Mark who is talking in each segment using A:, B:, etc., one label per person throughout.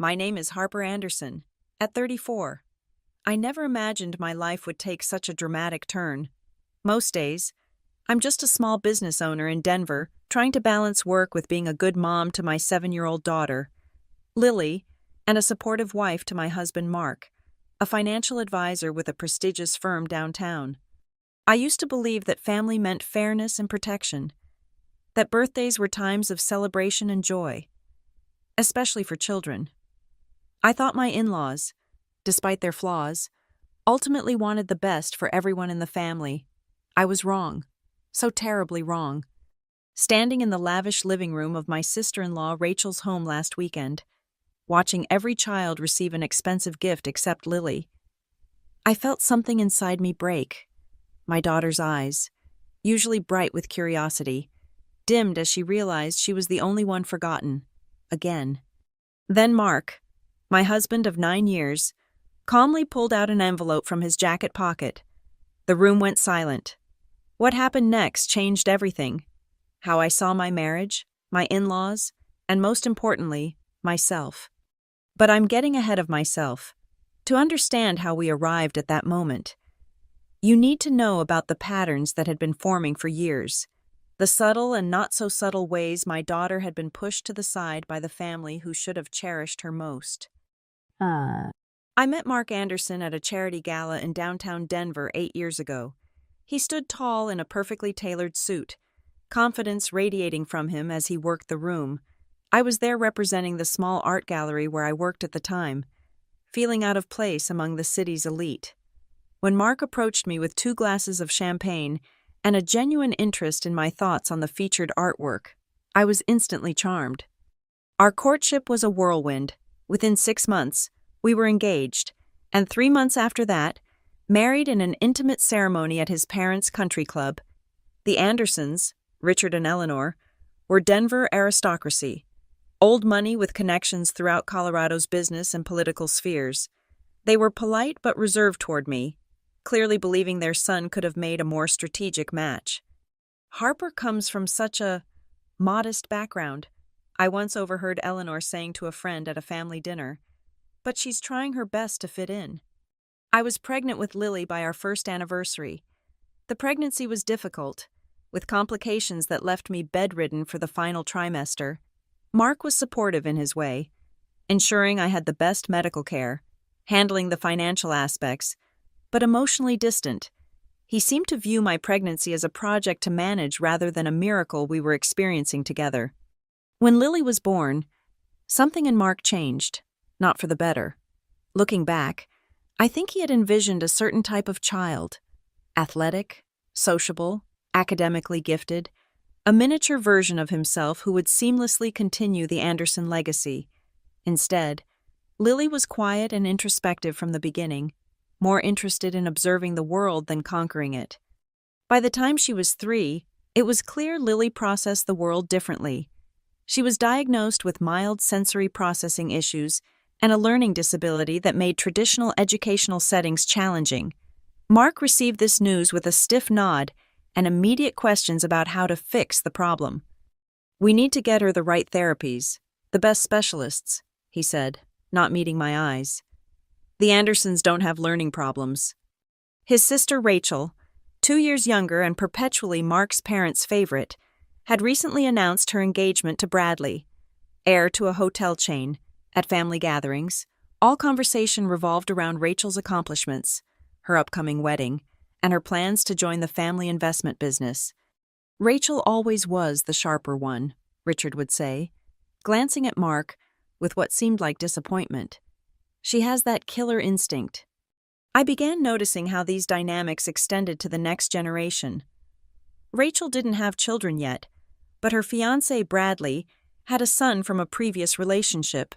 A: My name is Harper Anderson. At 34, I never imagined my life would take such a dramatic turn. Most days, I'm just a small business owner in Denver, trying to balance work with being a good mom to my 7-year-old daughter, Lily, and a supportive wife to my husband Mark, a financial advisor with a prestigious firm downtown. I used to believe that family meant fairness and protection, that birthdays were times of celebration and joy, especially for children. I thought my in-laws, despite their flaws, ultimately wanted the best for everyone in the family. I was wrong, so terribly wrong. Standing in the lavish living room of my sister-in-law Rachel's home last weekend, watching every child receive an expensive gift except Lily, I felt something inside me break. My daughter's eyes, usually bright with curiosity, dimmed as she realized she was the only one forgotten, again. Then Mark, my husband of 9 years, calmly pulled out an envelope from his jacket pocket. The room went silent. What happened next changed everything. How I saw my marriage, my in-laws, and most importantly, myself. But I'm getting ahead of myself. To understand how we arrived at that moment, you need to know about the patterns that had been forming for years, the subtle and not-so-subtle ways my daughter had been pushed to the side by the family who should have cherished her most. I met Mark Anderson at a charity gala in downtown Denver 8 years ago. He stood tall in a perfectly tailored suit, confidence radiating from him as he worked the room. I was there representing the small art gallery where I worked at the time, feeling out of place among the city's elite. When Mark approached me with 2 glasses of champagne and a genuine interest in my thoughts on the featured artwork, I was instantly charmed. Our courtship was a whirlwind. Within 6 months, we were engaged, and 3 months after that, married in an intimate ceremony at his parents' country club. The Andersons, Richard and Eleanor, were Denver aristocracy, old money with connections throughout Colorado's business and political spheres. They were polite but reserved toward me, clearly believing their son could have made a more strategic match. Harper comes from such a modest background, I once overheard Eleanor saying to a friend at a family dinner, but she's trying her best to fit in. I was pregnant with Lily by our first anniversary. The pregnancy was difficult, with complications that left me bedridden for the final trimester. Mark was supportive in his way, ensuring I had the best medical care, handling the financial aspects, but emotionally distant. He seemed to view my pregnancy as a project to manage rather than a miracle we were experiencing together. When Lily was born, something in Mark changed, not for the better. Looking back, I think he had envisioned a certain type of child, athletic, sociable, academically gifted, a miniature version of himself who would seamlessly continue the Anderson legacy. Instead, Lily was quiet and introspective from the beginning, more interested in observing the world than conquering it. By the time she was 3, it was clear Lily processed the world differently. She was diagnosed with mild sensory processing issues and a learning disability that made traditional educational settings challenging. Mark received this news with a stiff nod and immediate questions about how to fix the problem. "We need to get her the right therapies, the best specialists," he said, not meeting my eyes. "The Andersons don't have learning problems." His sister Rachel, 2 years younger and perpetually Mark's parents' favorite, had recently announced her engagement to Bradley, heir to a hotel chain. At family gatherings, all conversation revolved around Rachel's accomplishments, her upcoming wedding, and her plans to join the family investment business. "Rachel always was the sharper one," Richard would say, glancing at Mark with what seemed like disappointment. "She has that killer instinct." I began noticing how these dynamics extended to the next generation. Rachel didn't have children yet, but her fiancé Bradley had a son from a previous relationship,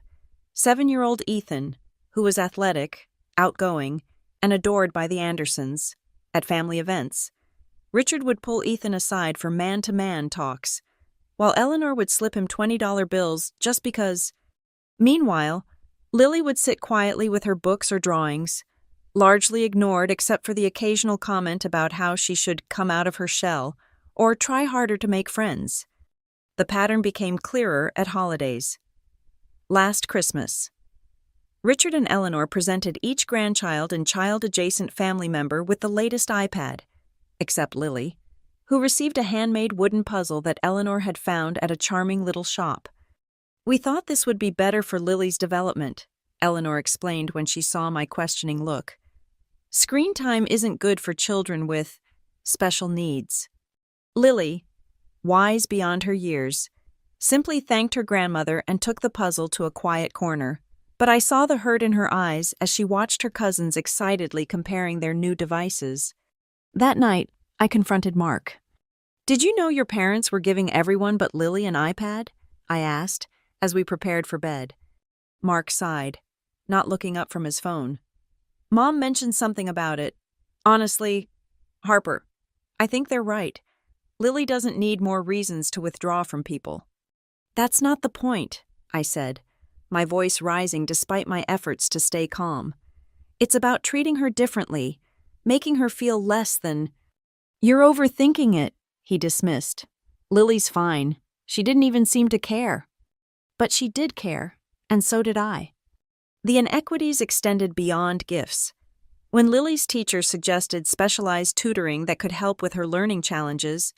A: 7-year-old Ethan, who was athletic, outgoing, and adored by the Andersons. At family events, Richard would pull Ethan aside for man-to-man talks, while Eleanor would slip him $20 bills just because. Meanwhile, Lily would sit quietly with her books or drawings, largely ignored except for the occasional comment about how she should come out of her shell or try harder to make friends. The pattern became clearer at holidays. Last Christmas, Richard and Eleanor presented each grandchild and child-adjacent family member with the latest iPad, except Lily, who received a handmade wooden puzzle that Eleanor had found at a charming little shop. "We thought this would be better for Lily's development," Eleanor explained when she saw my questioning look. "Screen time isn't good for children with special needs." Lily, wise beyond her years, simply thanked her grandmother and took the puzzle to a quiet corner. But I saw the hurt in her eyes as she watched her cousins excitedly comparing their new devices. That night, I confronted Mark. "Did you know your parents were giving everyone but Lily an iPad?" I asked, as we prepared for bed. Mark sighed, not looking up from his phone. "Mom mentioned something about it. Honestly, Harper, I think they're right. Lily doesn't need more reasons to withdraw from people." "That's not the point," I said, my voice rising despite my efforts to stay calm. "It's about treating her differently, making her feel less than—" "You're overthinking it," he dismissed. "Lily's fine. She didn't even seem to care." But she did care, and so did I. The inequities extended beyond gifts. When Lily's teacher suggested specialized tutoring that could help with her learning challenges,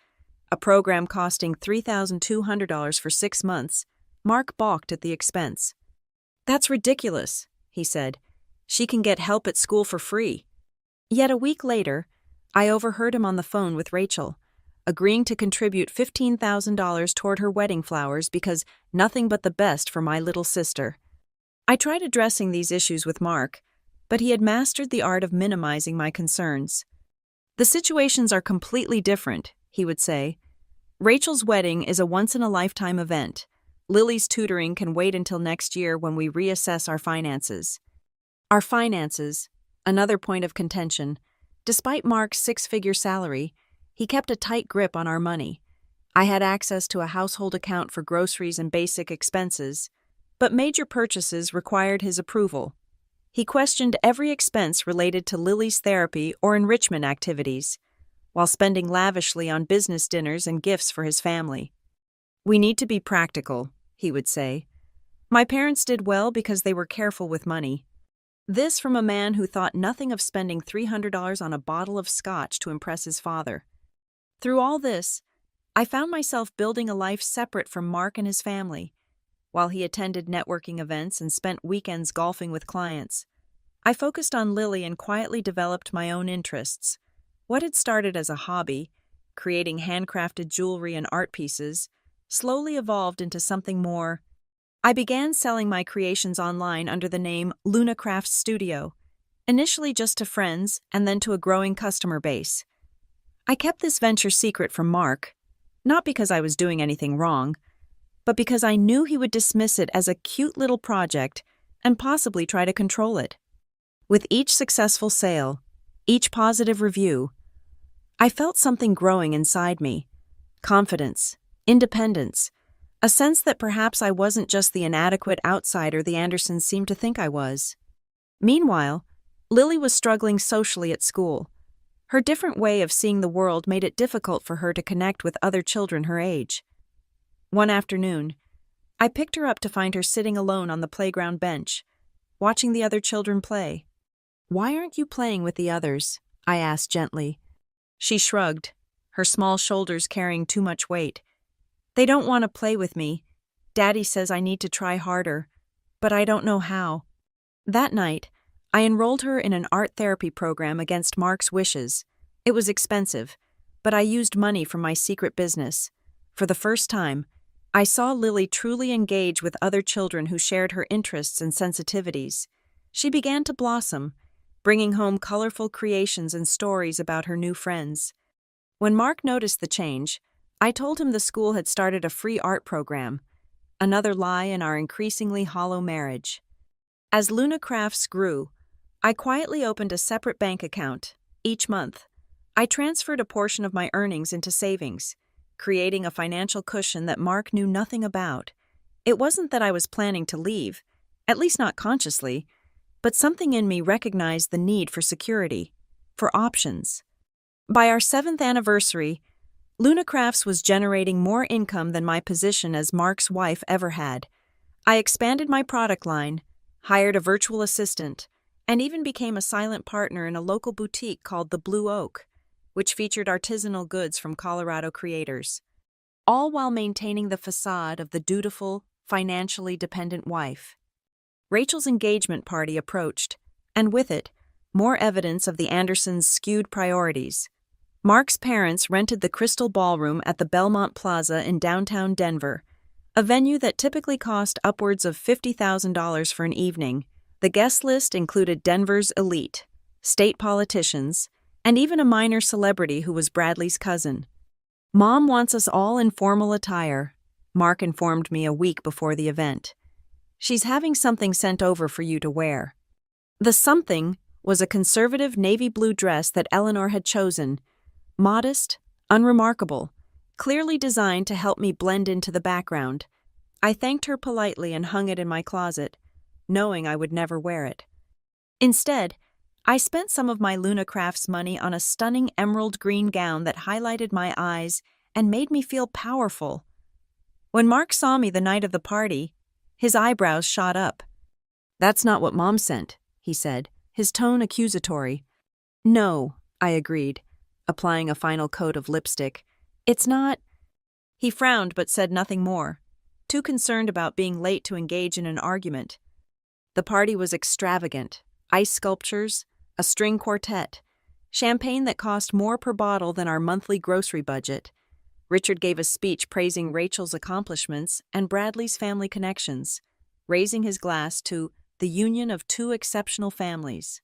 A: a program costing $3,200 for 6 months, Mark balked at the expense. "That's ridiculous," he said. "She can get help at school for free." Yet a week later, I overheard him on the phone with Rachel, agreeing to contribute $15,000 toward her wedding flowers because nothing but the best for my little sister. I tried addressing these issues with Mark, but he had mastered the art of minimizing my concerns. "The situations are completely different," he would say. "Rachel's wedding is a once-in-a-lifetime event. Lily's tutoring can wait until next year when we reassess our finances." Our finances, another point of contention. Despite Mark's 6-figure salary, he kept a tight grip on our money. I had access to a household account for groceries and basic expenses, but major purchases required his approval. He questioned every expense related to Lily's therapy or enrichment activities, while spending lavishly on business dinners and gifts for his family. "We need to be practical," he would say. "My parents did well because they were careful with money." This from a man who thought nothing of spending $300 on a bottle of scotch to impress his father. Through all this, I found myself building a life separate from Mark and his family. While he attended networking events and spent weekends golfing with clients, I focused on Lily and quietly developed my own interests. What had started as a hobby, creating handcrafted jewelry and art pieces, slowly evolved into something more. I began selling my creations online under the name Luna Crafts Studio, initially just to friends and then to a growing customer base. I kept this venture secret from Mark, not because I was doing anything wrong, but because I knew he would dismiss it as a cute little project and possibly try to control it. With each successful sale, each positive review, I felt something growing inside me. Confidence, independence, a sense that perhaps I wasn't just the inadequate outsider the Andersons seemed to think I was. Meanwhile, Lily was struggling socially at school. Her different way of seeing the world made it difficult for her to connect with other children her age. One afternoon, I picked her up to find her sitting alone on the playground bench, watching the other children play. "Why aren't you playing with the others?" I asked gently. She shrugged, her small shoulders carrying too much weight. "They don't want to play with me. Daddy says I need to try harder, but I don't know how." That night, I enrolled her in an art therapy program against Mark's wishes. It was expensive, but I used money from my secret business. For the first time, I saw Lily truly engage with other children who shared her interests and sensitivities. She began to blossom, bringing home colorful creations and stories about her new friends. When Mark noticed the change, I told him the school had started a free art program, another lie in our increasingly hollow marriage. As Luna Crafts grew, I quietly opened a separate bank account. Each month, I transferred a portion of my earnings into savings, creating a financial cushion that Mark knew nothing about. It wasn't that I was planning to leave, at least not consciously, but something in me recognized the need for security, for options. By our 7th anniversary, Luna Crafts was generating more income than my position as Mark's wife ever had. I expanded my product line, hired a virtual assistant, and even became a silent partner in a local boutique called the Blue Oak, which featured artisanal goods from Colorado creators, all while maintaining the facade of the dutiful, financially dependent wife. Rachel's engagement party approached, and with it, more evidence of the Andersons' skewed priorities. Mark's parents rented the Crystal Ballroom at the Belmont Plaza in downtown Denver, a venue that typically cost upwards of $50,000 for an evening. The guest list included Denver's elite, state politicians, and even a minor celebrity who was Bradley's cousin. "Mom wants us all in formal attire," Mark informed me a week before the event. "She's having something sent over for you to wear." The something was a conservative navy blue dress that Eleanor had chosen, modest, unremarkable, clearly designed to help me blend into the background. I thanked her politely and hung it in my closet, knowing I would never wear it. Instead, I spent some of my Luna Crafts money on a stunning emerald green gown that highlighted my eyes and made me feel powerful. When Mark saw me the night of the party, his eyebrows shot up. "That's not what Mom sent," he said, his tone accusatory. "No," I agreed, applying a final coat of lipstick. "It's not—" He frowned but said nothing more, too concerned about being late to engage in an argument. The party was extravagant: ice sculptures, a string quartet, champagne that cost more per bottle than our monthly grocery budget. Richard gave a speech praising Rachel's accomplishments and Bradley's family connections, raising his glass to the union of two exceptional families.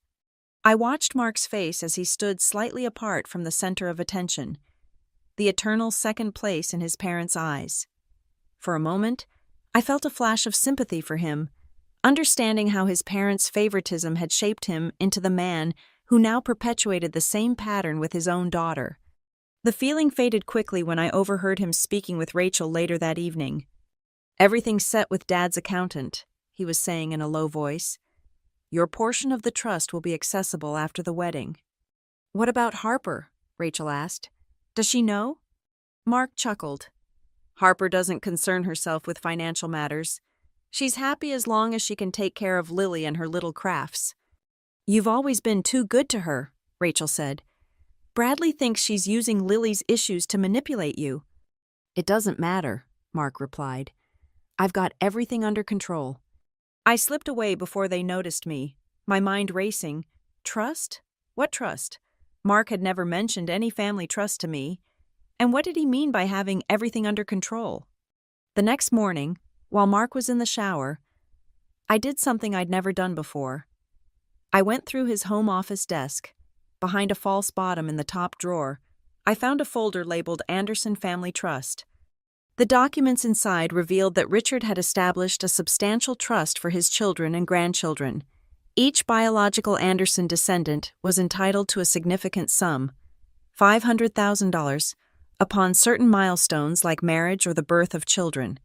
A: I watched Mark's face as he stood slightly apart from the center of attention, the eternal second place in his parents' eyes. For a moment, I felt a flash of sympathy for him, understanding how his parents' favoritism had shaped him into the man who now perpetuated the same pattern with his own daughter. The feeling faded quickly when I overheard him speaking with Rachel later that evening. "Everything's set with Dad's accountant," he was saying in a low voice. "Your portion of the trust will be accessible after the wedding." "What about Harper?" Rachel asked. "Does she know?" Mark chuckled. "Harper doesn't concern herself with financial matters. She's happy as long as she can take care of Lily and her little crafts." "You've always been too good to her," Rachel said. "Bradley thinks she's using Lily's issues to manipulate you." "It doesn't matter," Mark replied. "I've got everything under control." I slipped away before they noticed me, my mind racing. Trust? What trust? Mark had never mentioned any family trust to me. And what did he mean by having everything under control? The next morning, while Mark was in the shower, I did something I'd never done before. I went through his home office desk. Behind a false bottom in the top drawer, I found a folder labeled Anderson Family Trust. The documents inside revealed that Richard had established a substantial trust for his children and grandchildren. Each biological Anderson descendant was entitled to a significant sum, $500,000, upon certain milestones like marriage or the birth of children.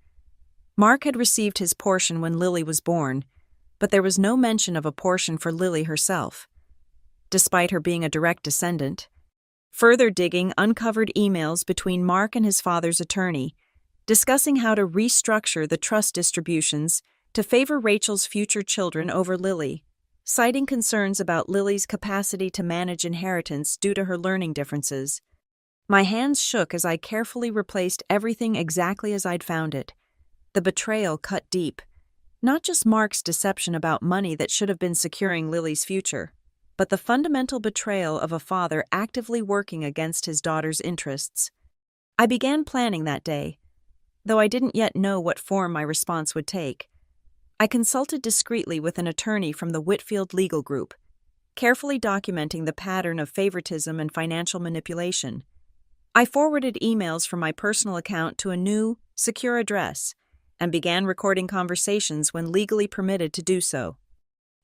A: Mark had received his portion when Lily was born, but there was no mention of a portion for Lily herself, despite her being a direct descendant. Further digging uncovered emails between Mark and his father's attorney, discussing how to restructure the trust distributions to favor Rachel's future children over Lily, citing concerns about Lily's capacity to manage inheritance due to her learning differences. My hands shook as I carefully replaced everything exactly as I'd found it. The betrayal cut deep. Not just Mark's deception about money that should have been securing Lily's future, but the fundamental betrayal of a father actively working against his daughter's interests. I began planning that day, though I didn't yet know what form my response would take. I consulted discreetly with an attorney from the Whitfield Legal Group, carefully documenting the pattern of favoritism and financial manipulation. I forwarded emails from my personal account to a new, secure address, and began recording conversations when legally permitted to do so.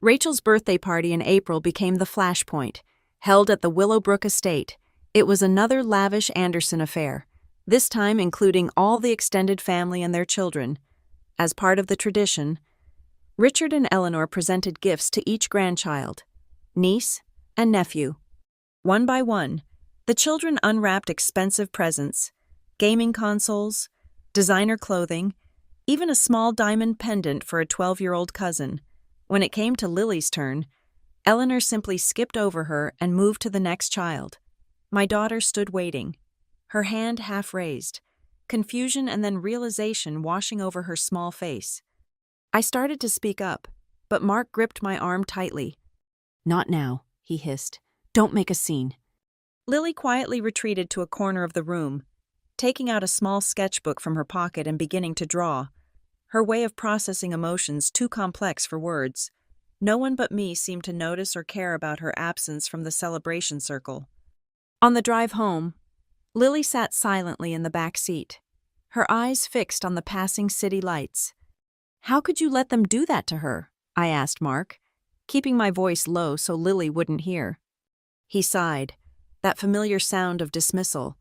A: Rachel's birthday party in April became the flashpoint, held at the Willowbrook estate. It was another lavish Anderson affair, this time including all the extended family and their children. As part of the tradition, Richard and Eleanor presented gifts to each grandchild, niece, and nephew. One by one, the children unwrapped expensive presents, gaming consoles, designer clothing, even a small diamond pendant for a 12-year-old cousin. When it came to Lily's turn, Eleanor simply skipped over her and moved to the next child. My daughter stood waiting, her hand half raised, confusion and then realization washing over her small face. I started to speak up, but Mark gripped my arm tightly. "Not now," he hissed. "Don't make a scene." Lily quietly retreated to a corner of the room, taking out a small sketchbook from her pocket and beginning to draw, her way of processing emotions too complex for words. No one but me seemed to notice or care about her absence from the celebration circle. On the drive home, Lily sat silently in the back seat, her eyes fixed on the passing city lights. "How could you let them do that to her?" I asked Mark, keeping my voice low so Lily wouldn't hear. He sighed, that familiar sound of dismissal.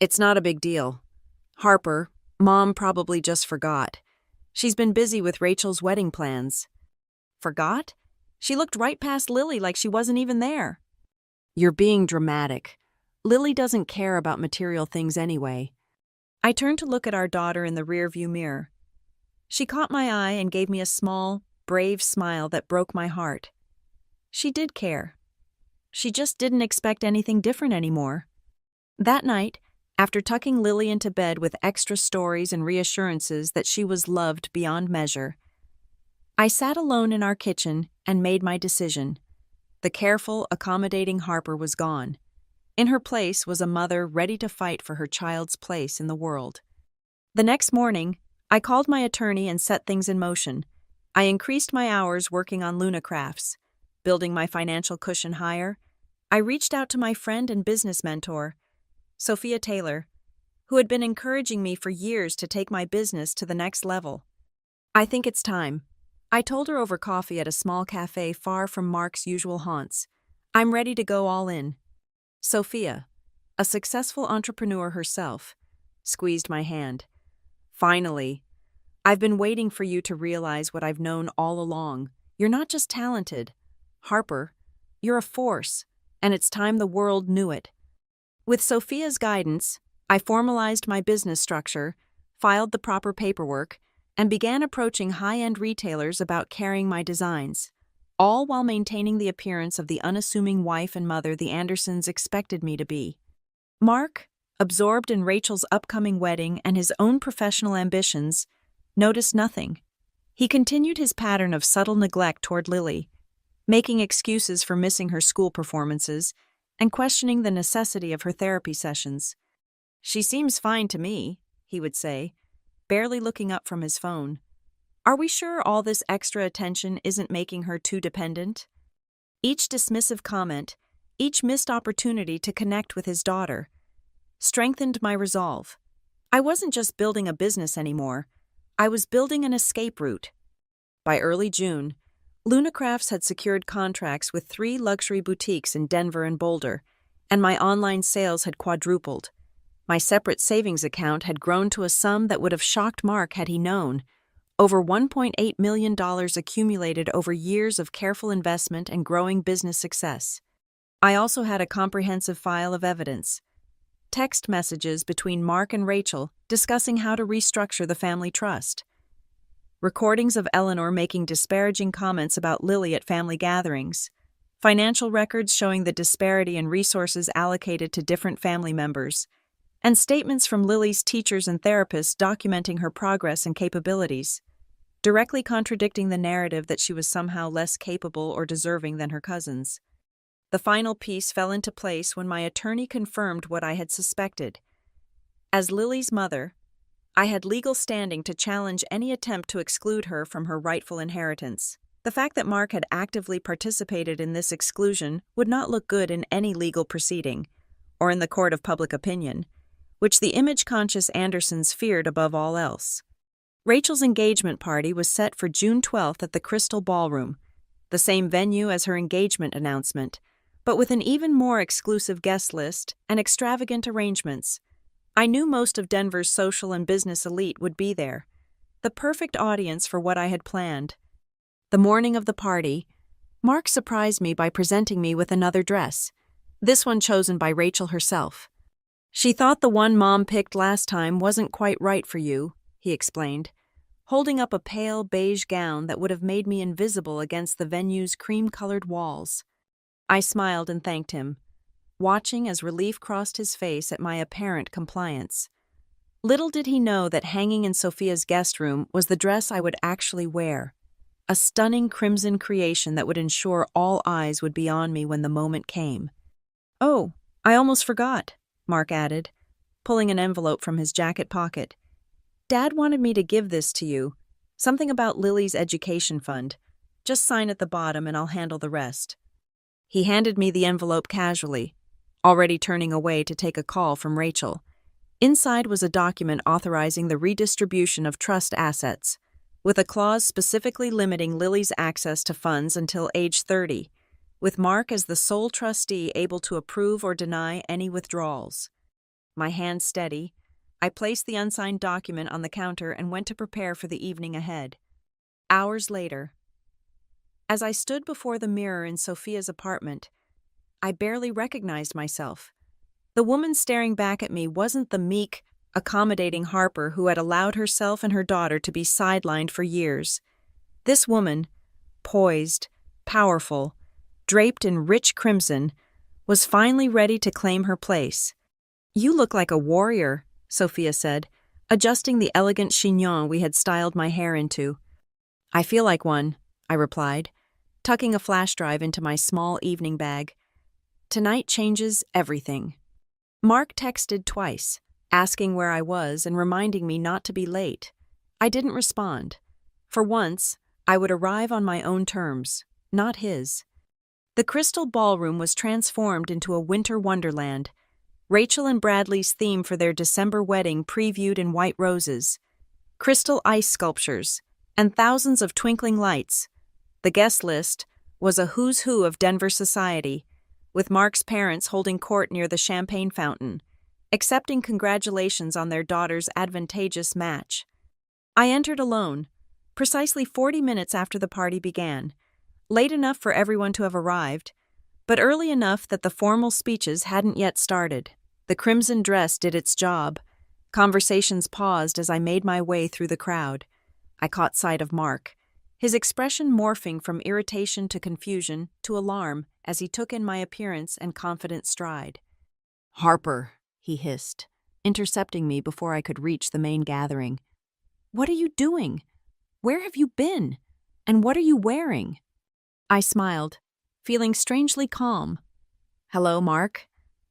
A: "It's not a big deal. Harper, Mom probably just forgot. She's been busy with Rachel's wedding plans." "Forgot?" She looked right past Lily like she wasn't even there. "You're being dramatic. Lily doesn't care about material things anyway." I turned to look at our daughter in the rearview mirror. She caught my eye and gave me a small, brave smile that broke my heart. She did care. She just didn't expect anything different anymore. That night, after tucking Lily into bed with extra stories and reassurances that she was loved beyond measure, I sat alone in our kitchen and made my decision. The careful, accommodating Harper was gone. In her place was a mother ready to fight for her child's place in the world. The next morning, I called my attorney and set things in motion. I increased my hours working on Luna Crafts, building my financial cushion higher. I reached out to my friend and business mentor, Sophia Taylor, who had been encouraging me for years to take my business to the next level. "I think it's time," I told her over coffee at a small cafe far from Mark's usual haunts. "I'm ready to go all in." Sophia, a successful entrepreneur herself, squeezed my hand. "Finally. I've been waiting for you to realize what I've known all along. You're not just talented, Harper, you're a force, and it's time the world knew it." With Sophia's guidance, I formalized my business structure, filed the proper paperwork, and began approaching high-end retailers about carrying my designs, all while maintaining the appearance of the unassuming wife and mother the Andersons expected me to be. Mark, absorbed in Rachel's upcoming wedding and his own professional ambitions, noticed nothing. He continued his pattern of subtle neglect toward Lily, making excuses for missing her school performances and questioning the necessity of her therapy sessions. "She seems fine to me," he would say, barely looking up from his phone. "Are we sure all this extra attention isn't making her too dependent?" Each dismissive comment, each missed opportunity to connect with his daughter, strengthened my resolve. I wasn't just building a business anymore. I was building an escape route. By early June, Luna Crafts had secured contracts with 3 luxury boutiques in Denver and Boulder, and my online sales had quadrupled. My separate savings account had grown to a sum that would have shocked Mark had he known. Over $1.8 million accumulated over years of careful investment and growing business success. I also had a comprehensive file of evidence. Text messages between Mark and Rachel discussing how to restructure the family trust. Recordings of Eleanor making disparaging comments about Lily at family gatherings. Financial records showing the disparity in resources allocated to different family members. And statements from Lily's teachers and therapists documenting her progress and capabilities, directly contradicting the narrative that she was somehow less capable or deserving than her cousins. The final piece fell into place when my attorney confirmed what I had suspected. As Lily's mother, I had legal standing to challenge any attempt to exclude her from her rightful inheritance. The fact that Mark had actively participated in this exclusion would not look good in any legal proceeding, or in the court of public opinion, which the image-conscious Andersons feared above all else. Rachel's engagement party was set for June 12th at the Crystal Ballroom, the same venue as her engagement announcement, but with an even more exclusive guest list and extravagant arrangements. I knew most of Denver's social and business elite would be there, the perfect audience for what I had planned. The morning of the party, Mark surprised me by presenting me with another dress, this one chosen by Rachel herself. "She thought the one Mom picked last time wasn't quite right for you," he explained, holding up a pale beige gown that would have made me invisible against the venue's cream-colored walls. I smiled and thanked him, watching as relief crossed his face at my apparent compliance. Little did he know that hanging in Sophia's guest room was the dress I would actually wear, a stunning crimson creation that would ensure all eyes would be on me when the moment came. "Oh, I almost forgot," Mark added, pulling an envelope from his jacket pocket. "Dad wanted me to give this to you. Something about Lily's education fund. Just sign at the bottom and I'll handle the rest." He handed me the envelope casually, already turning away to take a call from Rachel. Inside was a document authorizing the redistribution of trust assets, with a clause specifically limiting Lily's access to funds until age 30, with Mark as the sole trustee able to approve or deny any withdrawals. My hand steady, I placed the unsigned document on the counter and went to prepare for the evening ahead. Hours later, as I stood before the mirror in Sophia's apartment, I barely recognized myself. The woman staring back at me wasn't the meek, accommodating Harper who had allowed herself and her daughter to be sidelined for years. This woman, poised, powerful, draped in rich crimson, was finally ready to claim her place. "You look like a warrior," Sophia said, adjusting the elegant chignon we had styled my hair into. "I feel like one," I replied, tucking a flash drive into my small evening bag. "Tonight changes everything." Mark texted twice, asking where I was and reminding me not to be late. I didn't respond. For once, I would arrive on my own terms, not his. The Crystal Ballroom was transformed into a winter wonderland. Rachel and Bradley's theme for their December wedding previewed in white roses, crystal ice sculptures, and thousands of twinkling lights. The guest list was a who's who of Denver society, with Mark's parents holding court near the champagne fountain, accepting congratulations on their daughter's advantageous match. I entered alone, precisely 40 minutes after the party began, late enough for everyone to have arrived, but early enough that the formal speeches hadn't yet started. The crimson dress did its job. Conversations paused as I made my way through the crowd. I caught sight of Mark, his expression morphing from irritation to confusion to alarm as he took in my appearance and confident stride. "Harper," he hissed, intercepting me before I could reach the main gathering. "What are you doing? Where have you been? And what are you wearing?" I smiled, feeling strangely calm. "Hello, Mark.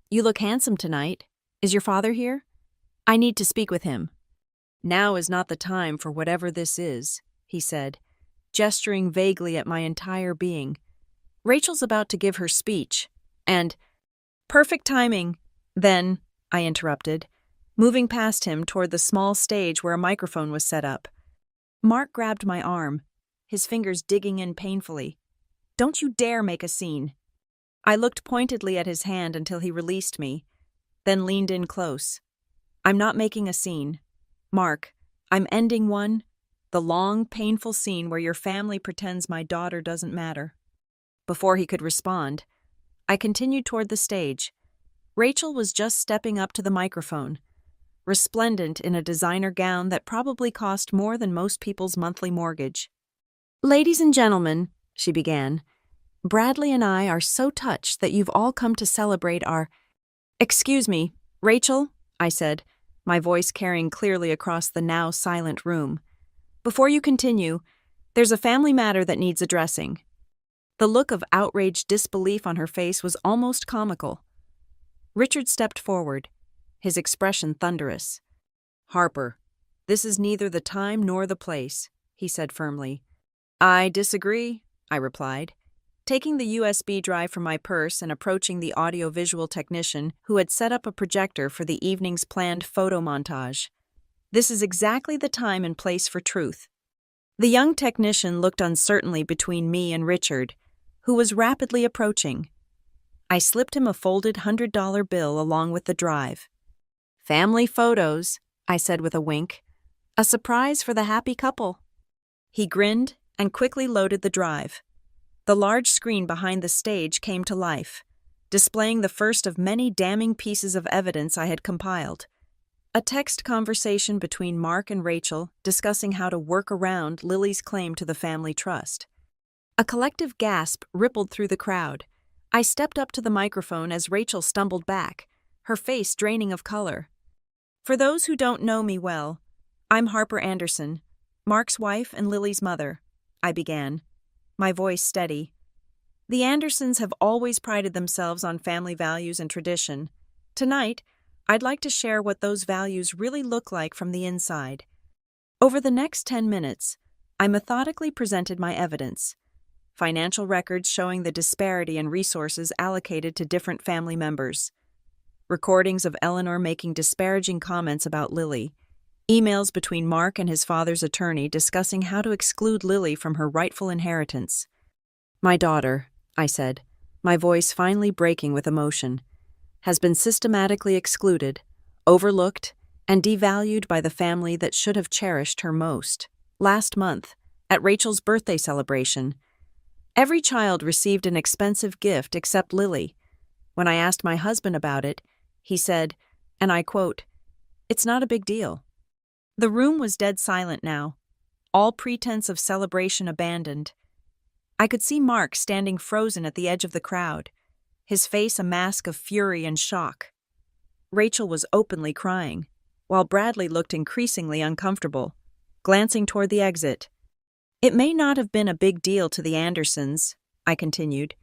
A: You look handsome tonight. Is your father here? I need to speak with him." "Now is not the time for whatever this is," he said, gesturing vaguely at my entire being. "Rachel's about to give her speech, and—" "Perfect timing, then," I interrupted, moving past him toward the small stage where a microphone was set up. Mark grabbed my arm, his fingers digging in painfully. "Don't you dare make a scene." I looked pointedly at his hand until he released me, then leaned in close. "I'm not making a scene. Mark, I'm ending one, the long, painful scene where your family pretends my daughter doesn't matter." Before he could respond, I continued toward the stage. Rachel was just stepping up to the microphone, resplendent in a designer gown that probably cost more than most people's monthly mortgage. "Ladies and gentlemen," she began, "Bradley and I are so touched that you've all come to celebrate our—" "Excuse me, Rachel," I said, my voice carrying clearly across the now silent room. "Before you continue, there's a family matter that needs addressing." The look of outraged disbelief on her face was almost comical. Richard stepped forward, his expression thunderous. "Harper, this is neither the time nor the place," he said firmly. "I disagree," I replied, taking the USB drive from my purse and approaching the audiovisual technician who had set up a projector for the evening's planned photo montage. "This is exactly the time and place for truth." The young technician looked uncertainly between me and Richard, who was rapidly approaching. I slipped him a folded $100 bill along with the drive. "Family photos," I said with a wink. "A surprise for the happy couple." He grinned and quickly loaded the drive. The large screen behind the stage came to life, displaying the first of many damning pieces of evidence I had compiled. A text conversation between Mark and Rachel discussing how to work around Lily's claim to the family trust. A collective gasp rippled through the crowd. I stepped up to the microphone as Rachel stumbled back, her face draining of color. For those who don't know me well, I'm Harper Anderson, Mark's wife and Lily's mother, I began, my voice steady. The Andersons have always prided themselves on family values and tradition. Tonight, I'd like to share what those values really look like from the inside. Over the next 10 minutes, I methodically presented my evidence. Financial records showing the disparity in resources allocated to different family members. Recordings of Eleanor making disparaging comments about Lily. Emails between Mark and his father's attorney discussing how to exclude Lily from her rightful inheritance. My daughter, I said, my voice finally breaking with emotion, has been systematically excluded, overlooked, and devalued by the family that should have cherished her most. Last month, at Rachel's birthday celebration, every child received an expensive gift except Lily. When I asked my husband about it, he said, and I quote, "It's not a big deal." The room was dead silent now, all pretense of celebration abandoned. I could see Mark standing frozen at the edge of the crowd, his face a mask of fury and shock. Rachel was openly crying, while Bradley looked increasingly uncomfortable, glancing toward the exit. It may not have been a big deal to the Andersons, I continued,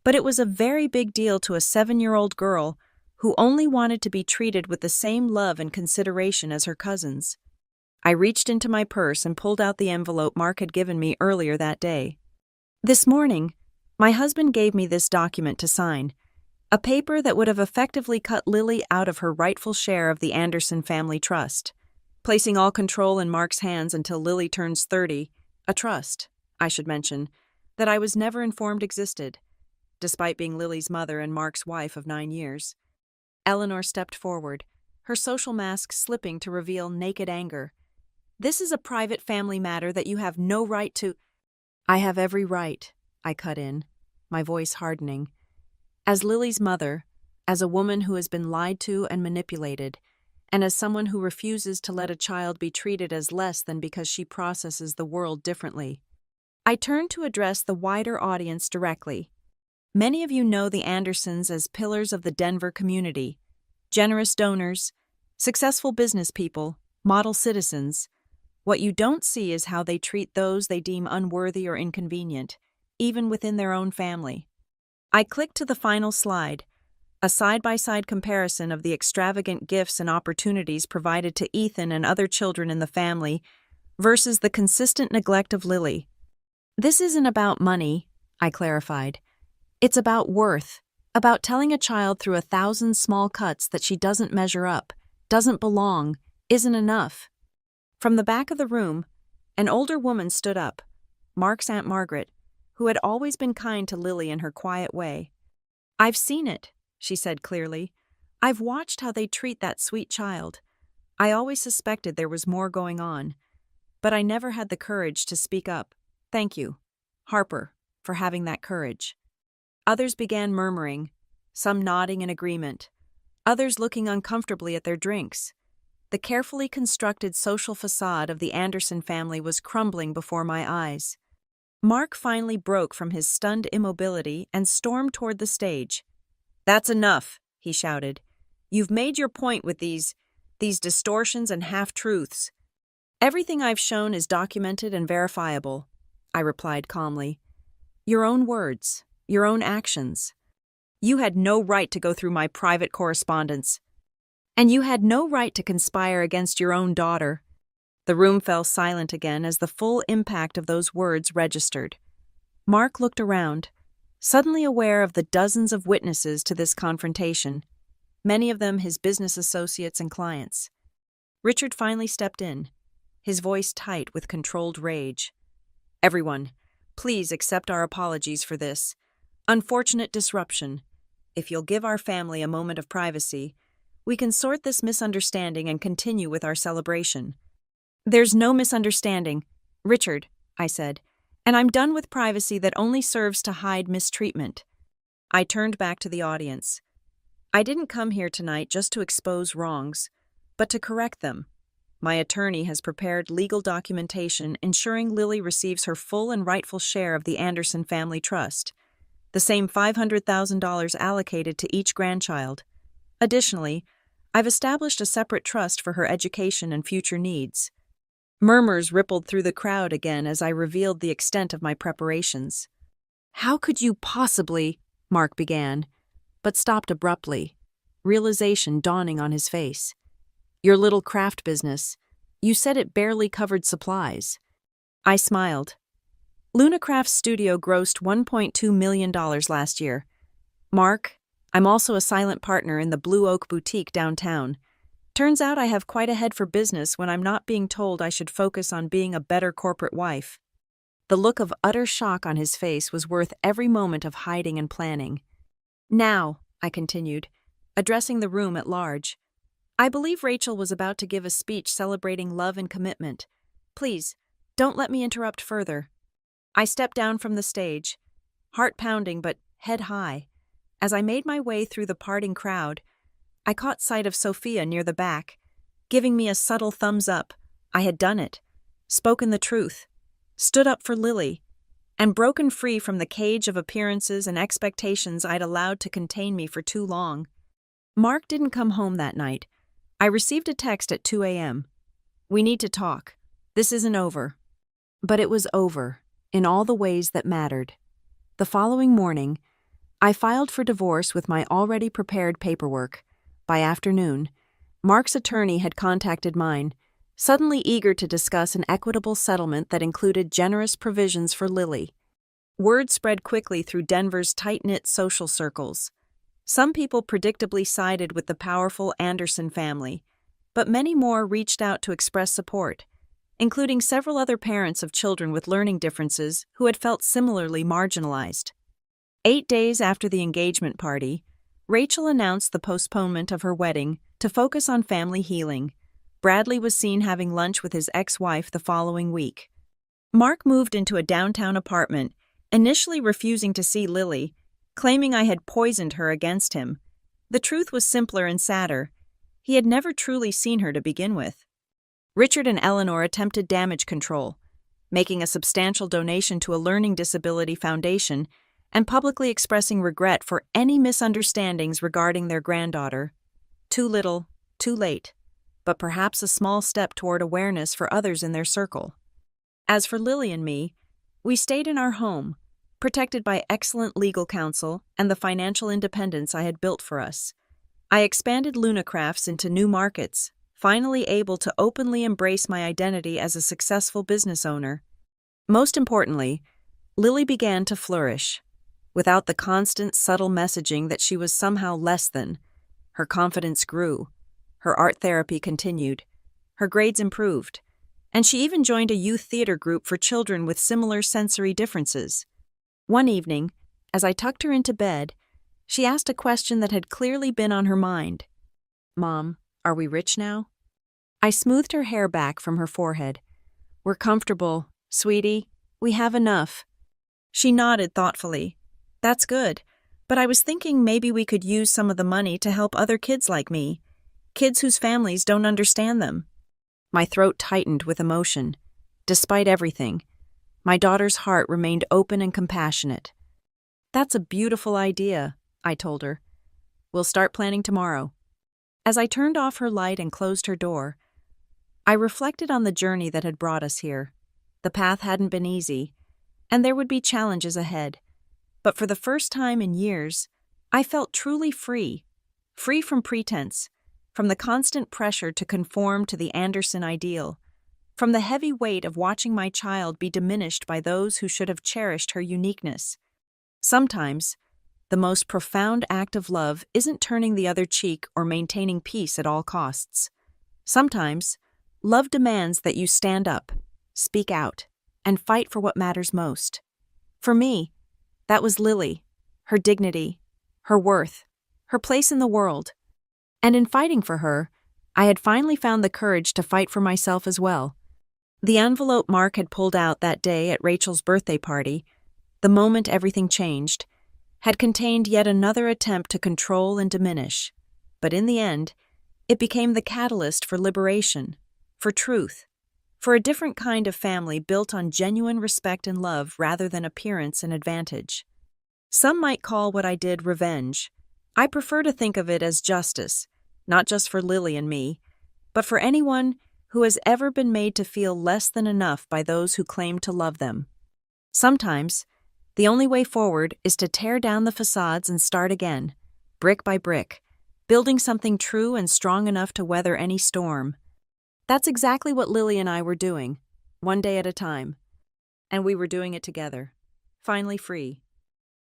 A: but it was a very big deal to a 7-year-old girl who only wanted to be treated with the same love and consideration as her cousins. I reached into my purse and pulled out the envelope Mark had given me earlier that day. This morning, my husband gave me this document to sign, a paper that would have effectively cut Lily out of her rightful share of the Anderson family trust, placing all control in Mark's hands until Lily turns 30, a trust, I should mention, that I was never informed existed, despite being Lily's mother and Mark's wife of 9 years. Eleanor stepped forward, her social mask slipping to reveal naked anger. "This is a private family matter that you have no right to—" "I have every right," I cut in, my voice hardening. As Lily's mother, as a woman who has been lied to and manipulated, and as someone who refuses to let a child be treated as less than because she processes the world differently. I turned to address the wider audience directly. Many of you know the Andersons as pillars of the Denver community, generous donors, successful business people, model citizens. What you don't see is how they treat those they deem unworthy or inconvenient, even within their own family. I clicked to the final slide, a side-by-side comparison of the extravagant gifts and opportunities provided to Ethan and other children in the family versus the consistent neglect of Lily. This isn't about money, I clarified. It's about worth, about telling a child through 1,000 small cuts that she doesn't measure up, doesn't belong, isn't enough. From the back of the room, an older woman stood up, Mark's Aunt Margaret, who had always been kind to Lily in her quiet way. "I've seen it," she said clearly. "I've watched how they treat that sweet child. I always suspected there was more going on, but I never had the courage to speak up. Thank you, Harper, for having that courage." Others began murmuring, some nodding in agreement, others looking uncomfortably at their drinks. The carefully constructed social facade of the Anderson family was crumbling before my eyes. Mark finally broke from his stunned immobility and stormed toward the stage. "That's enough," he shouted. "You've made your point with these distortions and half-truths." "Everything I've shown is documented and verifiable," I replied calmly. "Your own words, your own actions. You had no right to go through my private correspondence. And you had no right to conspire against your own daughter." The room fell silent again as the full impact of those words registered. Mark looked around, suddenly aware of the dozens of witnesses to this confrontation, many of them his business associates and clients. Richard finally stepped in, his voice tight with controlled rage. "Everyone, please accept our apologies for this unfortunate disruption. If you'll give our family a moment of privacy, we can sort this misunderstanding and continue with our celebration." "There's no misunderstanding, Richard," I said, "and I'm done with privacy that only serves to hide mistreatment." I turned back to the audience. I didn't come here tonight just to expose wrongs. but to correct them. My attorney has prepared legal documentation ensuring Lily receives her full and rightful share of the Anderson family trust, the same $500,000 allocated to each grandchild. Additionally, I've established a separate trust for her education and future needs. Murmurs rippled through the crowd again as I revealed the extent of my preparations. "How could you possibly?" Mark began, but stopped abruptly, realization dawning on his face. "Your little craft business. You said it barely covered supplies." I smiled. Lunacraft's studio grossed $1.2 million last year. Mark, I'm also a silent partner in the Blue Oak Boutique downtown. Turns out I have quite a head for business when I'm not being told I should focus on being a better corporate wife. The look of utter shock on his face was worth every moment of hiding and planning. "Now," I continued, addressing the room at large, "I believe Rachel was about to give a speech celebrating love and commitment. Please, don't let me interrupt further." I stepped down from the stage, heart pounding but head high. As I made my way through the parting crowd, I caught sight of Sophia near the back, giving me a subtle thumbs up. I had done it, spoken the truth, stood up for Lily, and broken free from the cage of appearances and expectations I'd allowed to contain me for too long. Mark didn't come home that night. I received a text at 2 a.m. "We need to talk. This isn't over." But it was over, in all the ways that mattered. The following morning, I filed for divorce with my already prepared paperwork. By afternoon, Mark's attorney had contacted mine, suddenly eager to discuss an equitable settlement that included generous provisions for Lily. Word spread quickly through Denver's tight-knit social circles. Some people predictably sided with the powerful Anderson family, but many more reached out to express support, including several other parents of children with learning differences who had felt similarly marginalized. 8 days after the engagement party, Rachel announced the postponement of her wedding to focus on family healing. Bradley was seen having lunch with his ex-wife the following week. Mark moved into a downtown apartment, initially refusing to see Lily, claiming I had poisoned her against him. The truth was simpler and sadder. He had never truly seen her to begin with. Richard and Eleanor attempted damage control, making a substantial donation to a learning disability foundation and publicly expressing regret for any misunderstandings regarding their granddaughter. Too little, too late, but perhaps a small step toward awareness for others in their circle. As for Lily and me, we stayed in our home, protected by excellent legal counsel and the financial independence I had built for us. I expanded Lunacrafts into new markets, finally able to openly embrace my identity as a successful business owner. Most importantly, Lily began to flourish. Without the constant, subtle messaging that she was somehow less than, her confidence grew, her art therapy continued, her grades improved, and she even joined a youth theater group for children with similar sensory differences. One evening, as I tucked her into bed, she asked a question that had clearly been on her mind. "Mom, are we rich now?" I smoothed her hair back from her forehead. "We're comfortable, sweetie. We have enough." She nodded thoughtfully. "That's good, but I was thinking maybe we could use some of the money to help other kids like me, kids whose families don't understand them." My throat tightened with emotion. Despite everything, my daughter's heart remained open and compassionate. "That's a beautiful idea," I told her. "We'll start planning tomorrow." As I turned off her light and closed her door, I reflected on the journey that had brought us here. The path hadn't been easy, and there would be challenges ahead. But for the first time in years, I felt truly free. Free from pretense, from the constant pressure to conform to the Anderson ideal, from the heavy weight of watching my child be diminished by those who should have cherished her uniqueness. Sometimes, the most profound act of love isn't turning the other cheek or maintaining peace at all costs. Sometimes, love demands that you stand up, speak out, and fight for what matters most. For me, that was Lily, her dignity, her worth, her place in the world. And in fighting for her, I had finally found the courage to fight for myself as well. The envelope Mark had pulled out that day at Rachel's birthday party, the moment everything changed, had contained yet another attempt to control and diminish. But in the end, It became the catalyst for liberation, for truth, for a different kind of family built on genuine respect and love rather than appearance and advantage. Some might call what I did revenge. I prefer to think of it as justice, not just for Lily and me, but for anyone who has ever been made to feel less than enough by those who claim to love them. Sometimes, the only way forward is to tear down the facades and start again, brick by brick, building something true and strong enough to weather any storm. That's exactly what Lily and I were doing, one day at a time. And we were doing it together, finally free.